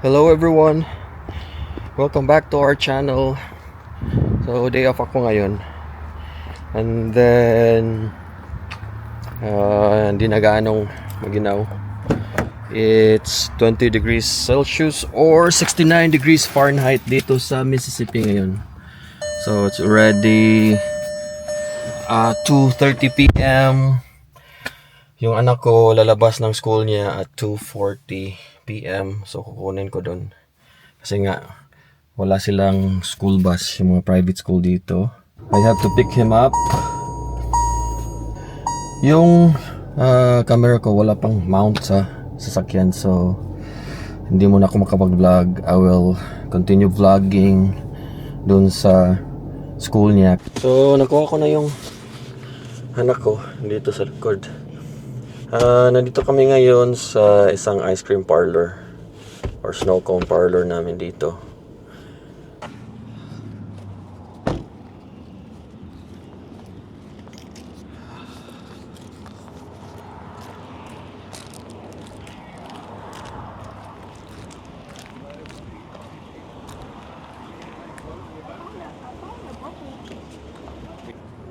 Hello everyone, welcome back to our channel. So day off ako ngayon. And then hindi na gaanong maginaw. It's 20 degrees Celsius or 69 degrees Fahrenheit dito sa Mississippi ngayon. So it's already 2:30 p.m. Yung anak ko lalabas ng school niya at 2:40 p.m. So kukunin ko doon. Kasi nga wala silang school bus, yung mga private school dito. I have to pick him up. Yung camera ko wala pang mount sa sasakyan, so hindi muna ako makapag-vlog. I will continue vlogging doon sa school niya. So nakuha ko na yung anak ko dito sa likod. Nandito kami ngayon sa isang ice cream parlor or snow cone parlor namin dito.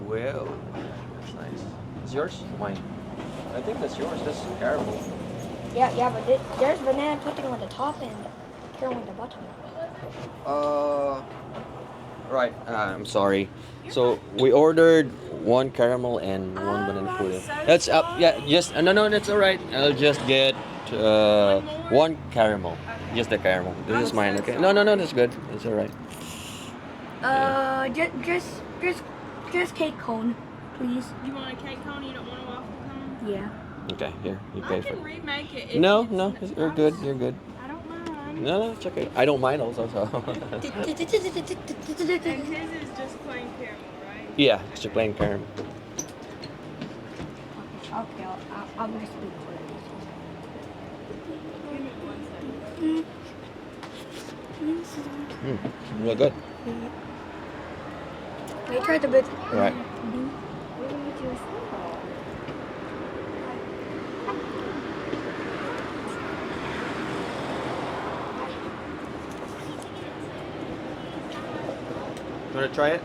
Well, that's nice. Is yours? Mine. I think that's yours. That's caramel. Yeah, but there's banana pudding on the top and caramel on the bottom. Right. I'm sorry. So we ordered one caramel and one banana pudding. That's up. Yeah. Just no. That's all right. I'll just get one caramel. Just the caramel. This is mine. Okay. No. That's good. It's all right. Just cake cone, please. You want a cake cone? You don't want a waffle cone? Yeah. Okay. Here. You I pay for can it. remake it. No. You're good. You're good. I don't mind. No. It's okay. I don't mind also. So. And his is just plain caramel, right? Yeah. Just plain caramel. Okay, I'm gonna speak for it. Give me 1 second. Real good. I tried the bit. Right. You want to try it?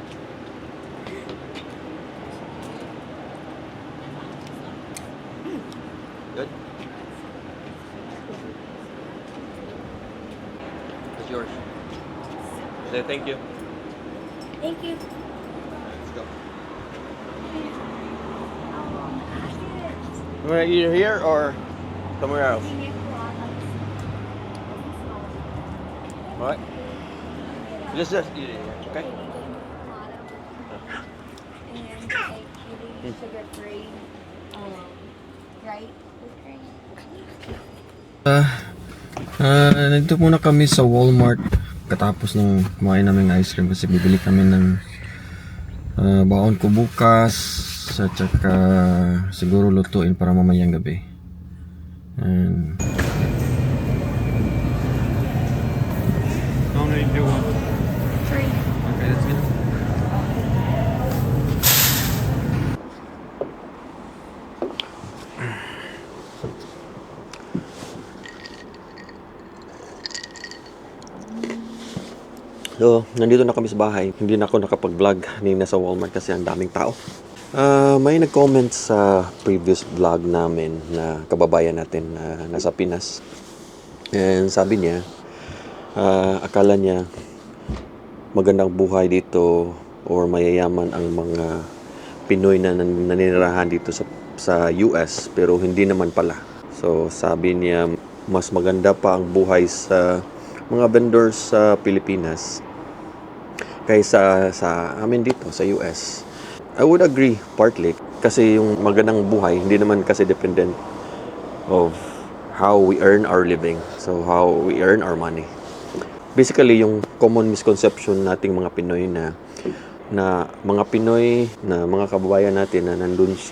Good? It's yours. Say thank you. Thank you. Let's go. You want to eat it here or somewhere else? What? Just eat it here, okay? And sugar free, right? Nandito muna kami sa Walmart katapos ng kumain namin ng ice cream kasi bibili kami ng baon ko bukas at saka siguro lutuin para mamayang gabi. And how many do you want? Free. Okay, that's good. So, nandito na kami sa bahay. Hindi na ako nakapag-vlog ni nasa Walmart kasi ang daming tao. May nag-comment sa previous vlog namin na kababayan natin na nasa Pinas. And sabi niya, akala niya magandang buhay dito or mayayaman ang mga Pinoy na naninirahan dito sa US, pero hindi naman pala. So, sabi niya mas maganda pa ang buhay sa mga vendors sa Pilipinas kaysa sa amin dito sa US. I would agree partly kasi yung magandang buhay hindi naman kasi dependent of how we earn our living, so how we earn our money. Basically yung common misconception nating mga Pinoy na mga Pinoy na mga kababayan natin na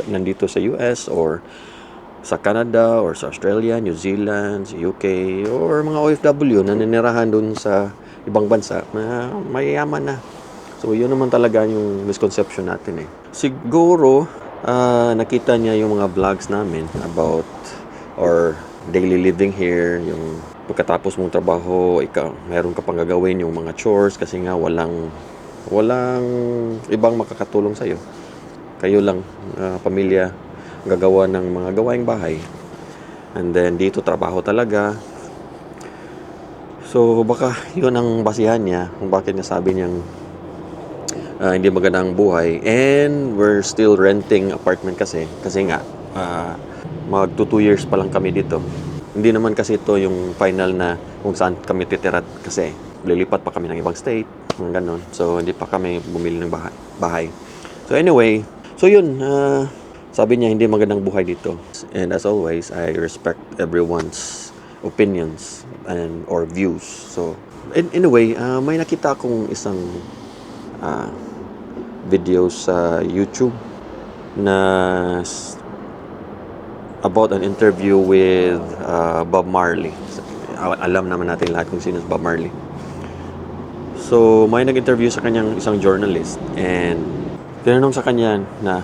nandito sa US or sa Canada or sa Australia, New Zealand, UK or mga OFW na nanirahan dun sa ibang bansa na mayayaman na. So yun naman talaga yung misconception natin eh. Siguro nakita niya yung mga vlogs namin about our daily living here, yung pagkatapos mong trabaho, meron ka pang gagawin yung mga chores kasi nga walang ibang makakatulong sa'yo. Kayo lang, pamilya, gagawa ng mga gawaing bahay. And then dito trabaho talaga. So baka yun ang basihan niya kung bakit niya sabi niyang hindi maganda ang buhay. And we're still renting apartment kasi nga mag 2 years pa lang kami dito. Hindi naman kasi ito yung final na kung saan kami titira kasi lilipat pa kami ng ibang state, mga ganon. So hindi pa kami bumili ng bahay. So anyway, so yun, sabi niya hindi magandang buhay dito. And as always, I respect everyone's opinions or views. So anyway, may nakita akong isang video sa YouTube na about an interview with Bob Marley. Alam naman natin lahat kung sino si Bob Marley. So, may nag-interview sa kanyang isang journalist and tinanong sa kanya na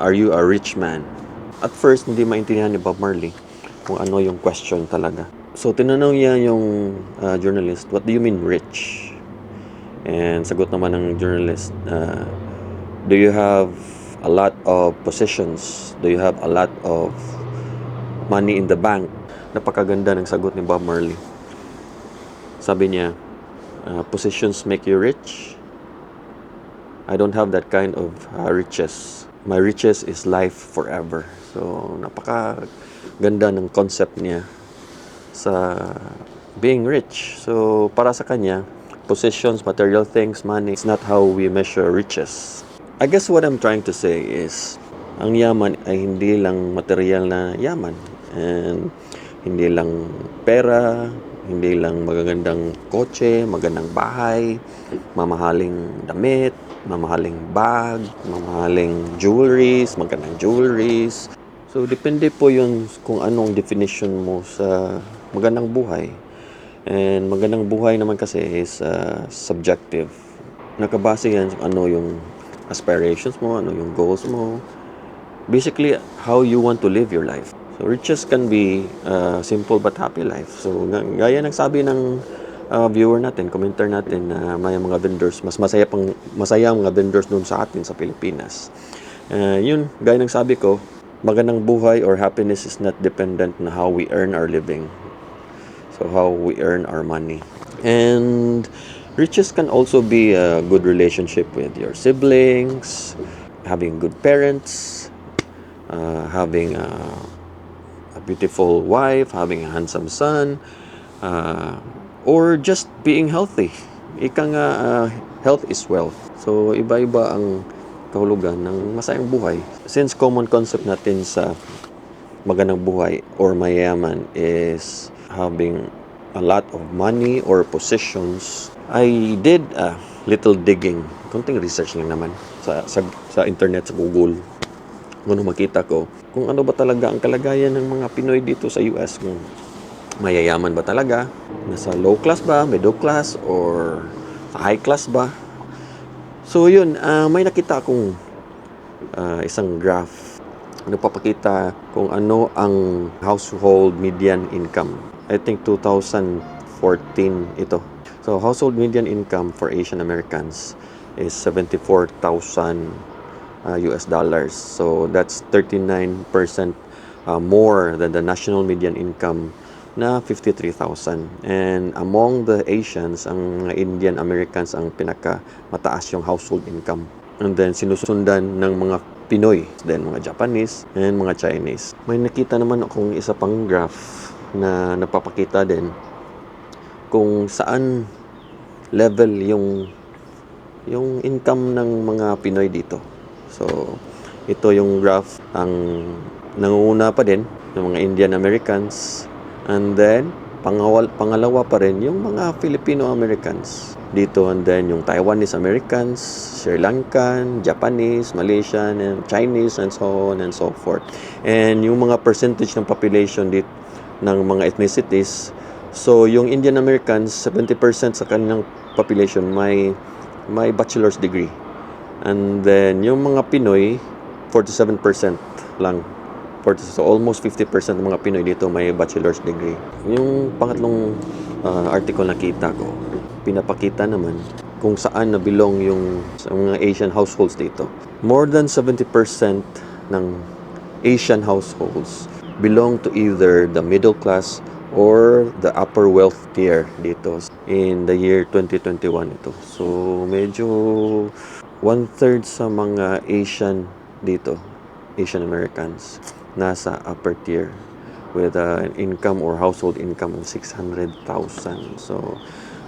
are you a rich man? At first, hindi maintindihan ni Bob Marley kung ano yung question talaga. So, tinanong niya yung journalist, what do you mean rich? And sagot naman ng journalist, do you have a lot of possessions? Do you have a lot of money in the bank? Napakaganda ng sagot ni Bob Marley. Sabi niya, possessions make you rich? I don't have that kind of riches. My riches is life forever. So, napakaganda ng concept niya sa being rich. So, para sa kanya, possessions, material things, money, it's not how we measure riches. I guess what I'm trying to say is, ang yaman ay hindi lang material na yaman. And hindi lang pera, hindi lang magagandang kotse, magandang bahay, mamahaling damit, mamahaling bag, mamahaling jewelries, magandang jewelries. So, depende po yun kung anong definition mo sa magandang buhay. And magandang buhay naman kasi is subjective. Nakabase yan sa ano yung aspirations mo, ano yung goals mo. Basically, how you want to live your life. So, riches can be simple but happy life. So, gaya ng sabi ng viewer natin, commenter natin na may mga vendors, mas masaya ang mga vendors doon sa atin sa Pilipinas. Yun, gaya ng sabi ko, magandang buhay or happiness is not dependent on how we earn our living. So, how we earn our money. And riches can also be a good relationship with your siblings, having good parents, having a beautiful wife, having a handsome son, or just being healthy. Ika nga, health is wealth. So, iba-iba ang kahulugan ng masayang buhay. Since common concept natin sa magandang buhay or mayaman is having a lot of money or possessions, I did a little digging, konting research lang naman sa internet, sa Google. Kung makita ko kung ano ba talaga ang kalagayan ng mga Pinoy dito sa US, kung mayayaman ba talaga, nasa low class ba, middle class, or sa high class ba. So yun, may nakita akong isang graph nagpapakita kung ano ang household median income. I think 2014 ito. So, household median income for Asian Americans is 74,000 US dollars. So, that's 39% more than the national median income na 53,000. And among the Asians, ang Indian Americans ang pinaka-mataas yung household income. And then, sinusundan ng mga Pinoy, then mga Japanese, and mga Chinese. May nakita naman akong isa pang graph na napapakita din kung saan level yung income ng mga Pinoy dito. So, ito yung graph. Ang nangunguna pa din yung mga Indian Americans, and then pangalawa pa rin yung mga Filipino Americans dito, and then yung Taiwanese Americans, Sri Lankan, Japanese, Malaysian, and Chinese, and so on and so forth. And yung mga percentage ng population dito ng mga ethnicities, so yung Indian Americans, 70% sa kanilang population may bachelor's degree. And then yung mga Pinoy, 47% lang So almost 50% ng mga Pinoy dito may bachelor's degree. Yung pangatlong article na kita ko, pinapakita naman kung saan nabilong yung sa mga Asian households dito. More than 70% ng Asian households belong to either the middle class or the upper wealth tier dito in the year 2021 ito. So medyo 1/3 sa mga Asian dito, Asian Americans, nasa upper tier with an income or household income of 600,000. So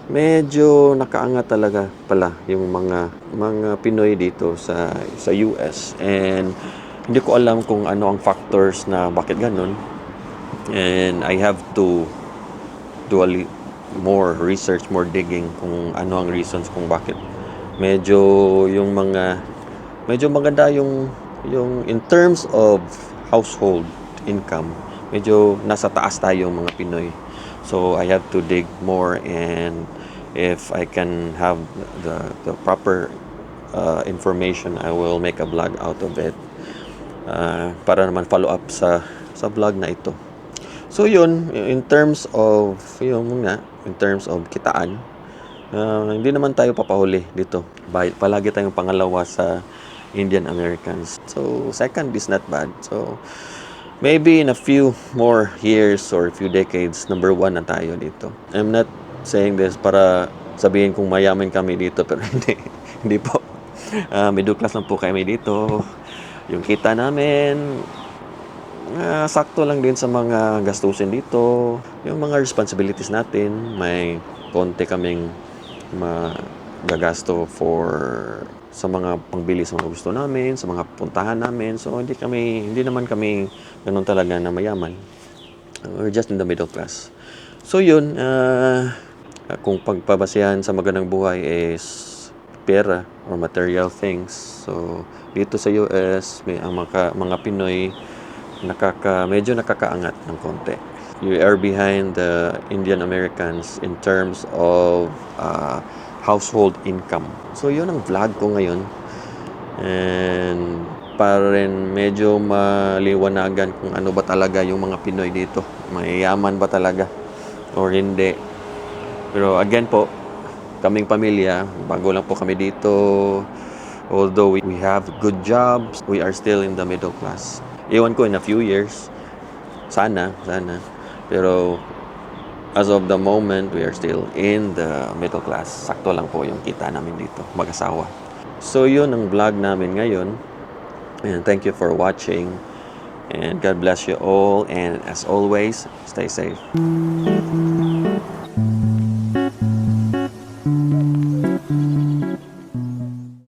medyo nakaangat talaga pala yung mga Pinoy dito sa US, and hindi ko alam kung ano ang factors na bakit ganun, and I have to do more research, more digging kung ano ang reasons kung bakit medyo maganda yung in terms of household income, medyo nasa taas tayo mga Pinoy. So I have to dig more, and if I can have the proper information, I will make a vlog out of it para naman follow up sa vlog na ito. So yun, in terms of kitaan, hindi naman tayo papahuli dito. Palagi tayong pangalawa sa Indian Americans. So second is not bad. So maybe in a few more years or a few decades, number 1 na tayo dito. I'm not saying this para sabihin kung mayaman kami dito, pero hindi po. Middle class lang po kami dito. Yung kita namin, sakto lang din sa mga gastusin dito. Yung mga responsibilities natin, may konti kaming magagasto sa mga pangbili sa mga gusto namin, sa mga puntahan namin. So hindi naman kami ganun talaga na mayaman. We're just in the middle class. So yun, kung pagpabasihan sa magandang buhay is pera or material things. So dito sa US, ang mga Pinoy medyo nakakaangat ng konti. You are behind the Indian Americans in terms of household income. So yun ang vlog ko ngayon, and para rin medyo maliwanagan kung ano ba talaga yung mga Pinoy dito, mayayaman ba talaga or hindi. Pero again po, kaming pamilya, bago lang po kami dito, although we have good jobs, we are still in the middle class. Iwan ko in a few years, sana, pero as of the moment, we are still in the middle class. Sakto lang po yung kita namin dito, mag-asawa. So yun ang vlog namin ngayon, and thank you for watching, and God bless you all, and as always, stay safe.